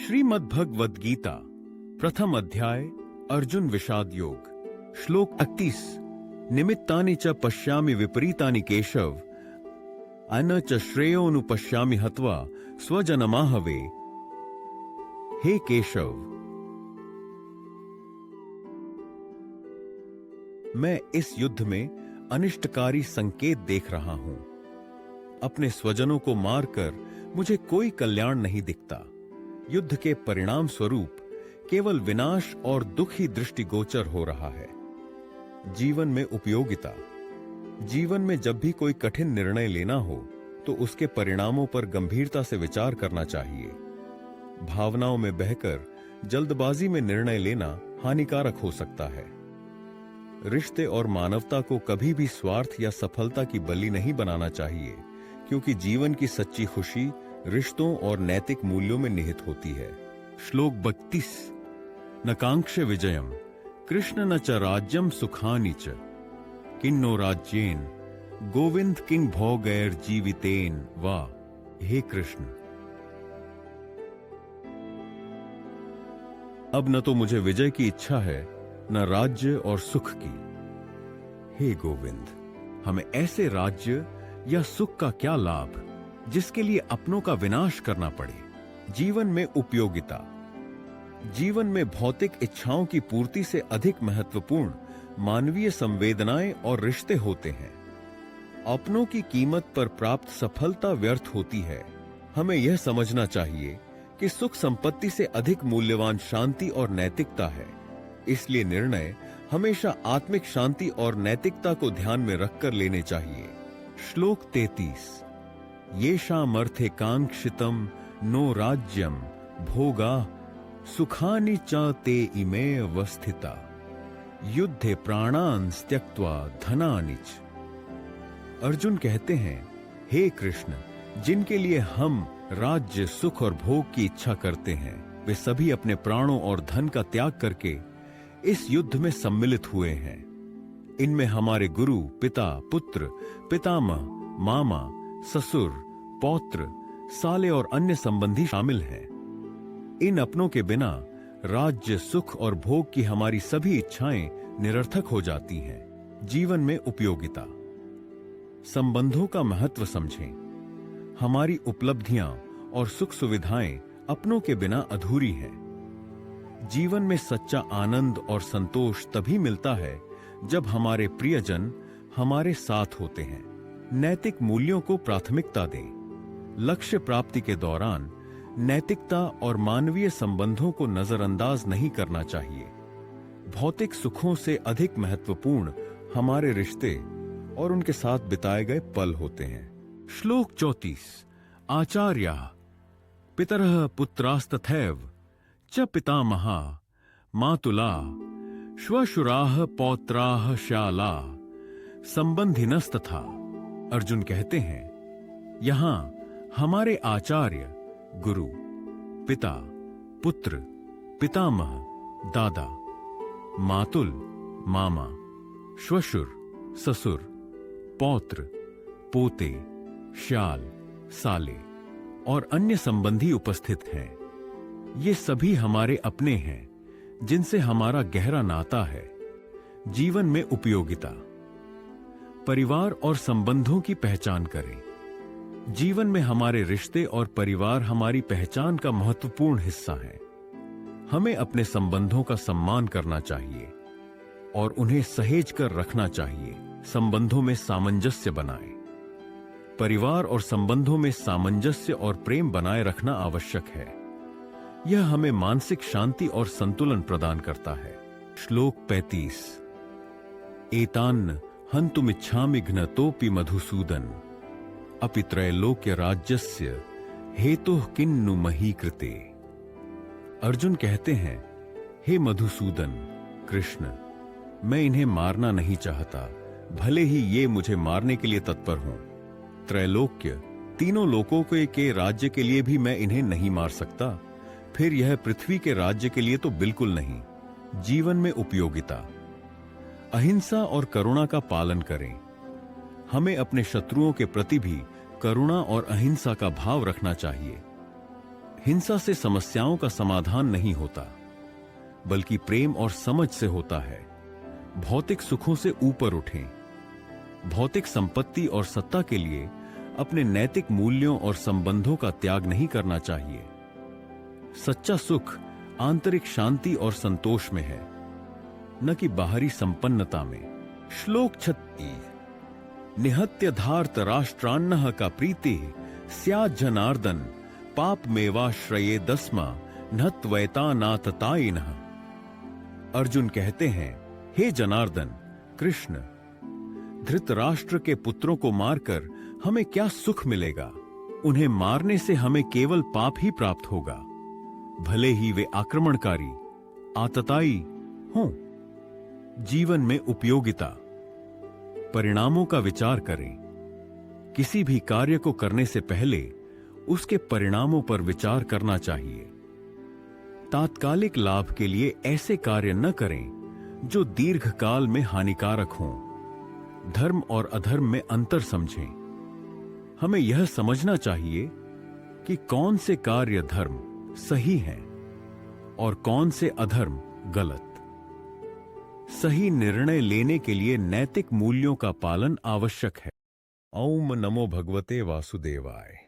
श्रीमद् भगवद गीता प्रथम अध्याय अर्जुन विषाद योग श्लोक 31 निमित्तानि च पश्यामि विपरीतानि केशव अन च श्रेयोनुपश्यामि हत्वा स्वजनमाहवे। हे केशव, मैं इस युद्ध में अनिष्टकारी संकेत देख रहा हूं। अपने स्वजनों को मारकर मुझे कोई कल्याण नहीं दिखता। युद्ध के परिणाम स्वरूप केवल विनाश और दुख ही दृष्टिगोचर हो रहा है। जीवन में उपयोगिता। जीवन में जब भी कोई कठिन निर्णय लेना हो तो उसके परिणामों पर गंभीरता से विचार करना चाहिए। भावनाओं में बहकर जल्दबाजी में निर्णय लेना हानिकारक हो सकता है। रिश्ते और मानवता को कभी भी स्वार्थ या सफलता की बलि नहीं बनाना चाहिए, क्योंकि जीवन की सच्ची खुशी रिश्तों और नैतिक मूल्यों में निहित होती है। श्लोक 32 न कांक्ष्य विजयम कृष्ण न च राज्यम सुखानि च किन्नो राज्येन गोविंद किंग भोगैर जीवितेन वा। हे कृष्ण, अब न तो मुझे विजय की इच्छा है न राज्य और सुख की। हे गोविंद, हमें ऐसे राज्य या सुख का क्या लाभ जिसके लिए अपनों का विनाश करना पड़े। जीवन में उपयोगिता। जीवन में भौतिक इच्छाओं की पूर्ति से अधिक महत्वपूर्ण मानवीय संवेदनाएं और रिश्ते होते हैं। अपनों की कीमत पर प्राप्त सफलता व्यर्थ होती है। हमें यह समझना चाहिए कि सुख संपत्ति से अधिक मूल्यवान शांति और नैतिकता है। इसलिए निर्णय हमेशा आत्मिक शांति और नैतिकता को ध्यान में रखकर लेने चाहिए। श्लोक 33 येषामर्थे कांक्षितम नो राज्यम भोगा सुखानि च ते इमे अवस्थिता युद्धे प्राणान् त्यक्त्वा धनानि च। अर्जुन कहते हैं, हे कृष्ण, जिनके लिए हम राज्य, सुख और भोग की इच्छा करते हैं, वे सभी अपने प्राणों और धन का त्याग करके इस युद्ध में सम्मिलित हुए हैं। इनमें हमारे गुरु, पिता, पुत्र, पितामह, मामा, ससुर, पौत्र, साले और अन्य संबंधी शामिल हैं। इन अपनों के बिना राज्य, सुख और भोग की हमारी सभी इच्छाएं निरर्थक हो जाती हैं। जीवन में उपयोगिता। संबंधों का महत्व समझें। हमारी उपलब्धियां और सुख सुविधाएं अपनों के बिना अधूरी हैं। जीवन में सच्चा आनंद और संतोष तभी मिलता है जब हमारे प्रियजन हमारे साथ होते हैं। नैतिक मूल्यों को प्राथमिकता दें। लक्ष्य प्राप्ति के दौरान नैतिकता और मानवीय संबंधों को नजरअंदाज नहीं करना चाहिए। भौतिक सुखों से अधिक महत्वपूर्ण हमारे रिश्ते और उनके साथ बिताए गए पल होते हैं। श्लोक 34 आचार्याः पितरः पुत्रास्तथैव च पितामहा मातुला श्वशुराः पौत्राः श्यालाः संबंधिनस्तथा। अर्जुन कहते हैं, यहां हमारे आचार्य, गुरु, पिता, पुत्र, पितामह, दादा, मातुल, मामा, श्वशुर, ससुर, पौत्र, पोते, श्याल, साले और अन्य संबंधी उपस्थित हैं। ये सभी हमारे अपने हैं जिनसे हमारा गहरा नाता है। जीवन में उपयोगिता। परिवार और संबंधों की पहचान करें। जीवन में हमारे रिश्ते और परिवार हमारी पहचान का महत्वपूर्ण हिस्सा है। हमें अपने संबंधों का सम्मान करना चाहिए और उन्हें सहेज कर रखना चाहिए। संबंधों में सामंजस्य बनाएं। परिवार और संबंधों में सामंजस्य और प्रेम बनाए रखना आवश्यक है। यह हमें मानसिक शांति और संतुलन प्रदान करता है। श्लोक 35 एतान्न हन्तुमिच्छामि घ्नतोऽपि मधुसूदन अपि त्रैलोक्य राज्यस्य हेतुः किन्नु मही कृते। अर्जुन कहते हैं, हे मधुसूदन कृष्ण, मैं इन्हें मारना नहीं चाहता, भले ही ये मुझे मारने के लिए तत्पर हों। त्रैलोक्य, तीनों लोकों के राज्य के लिए भी मैं इन्हें नहीं मार सकता, फिर यह पृथ्वी के राज्य के लिए तो बिल्कुल नहीं। जीवन में उपयोगिता। अहिंसा और करुणा का पालन करें। हमें अपने शत्रुओं के प्रति भी करुणा और अहिंसा का भाव रखना चाहिए। हिंसा से समस्याओं का समाधान नहीं होता, बल्कि प्रेम और समझ से होता है। भौतिक सुखों से ऊपर उठें। भौतिक संपत्ति और सत्ता के लिए अपने नैतिक मूल्यों और संबंधों का त्याग नहीं करना चाहिए। सच्चा सुख आंतरिक शांति और संतोष में है, न कि बाहरी संपन्नता में। श्लोक 36। निहत्य धार्त राष्ट्रान्नः का प्रीति स्यात् जनार्दन पाप मेवाश्रये दस्मा नत्वैता नाततायिनः। अर्जुन कहते हैं, हे जनार्दन कृष्ण, धृतराष्ट्र के पुत्रों को मारकर हमें क्या सुख मिलेगा? उन्हें मारने से हमें केवल पाप ही प्राप्त होगा, भले ही वे आक्रमणकारी, आतताई हों। जीवन में उपयोगिता। परिणामों का विचार करें। किसी भी कार्य को करने से पहले उसके परिणामों पर विचार करना चाहिए। तात्कालिक लाभ के लिए ऐसे कार्य न करें जो दीर्घकाल में हानिकारक हों। धर्म और अधर्म में अंतर समझें। हमें यह समझना चाहिए कि कौन से कार्य धर्म सही हैं और कौन से अधर्म गलत। सही निर्णय लेने के लिए नैतिक मूल्यों का पालन आवश्यक है। ओम नमो भगवते वासुदेवाय।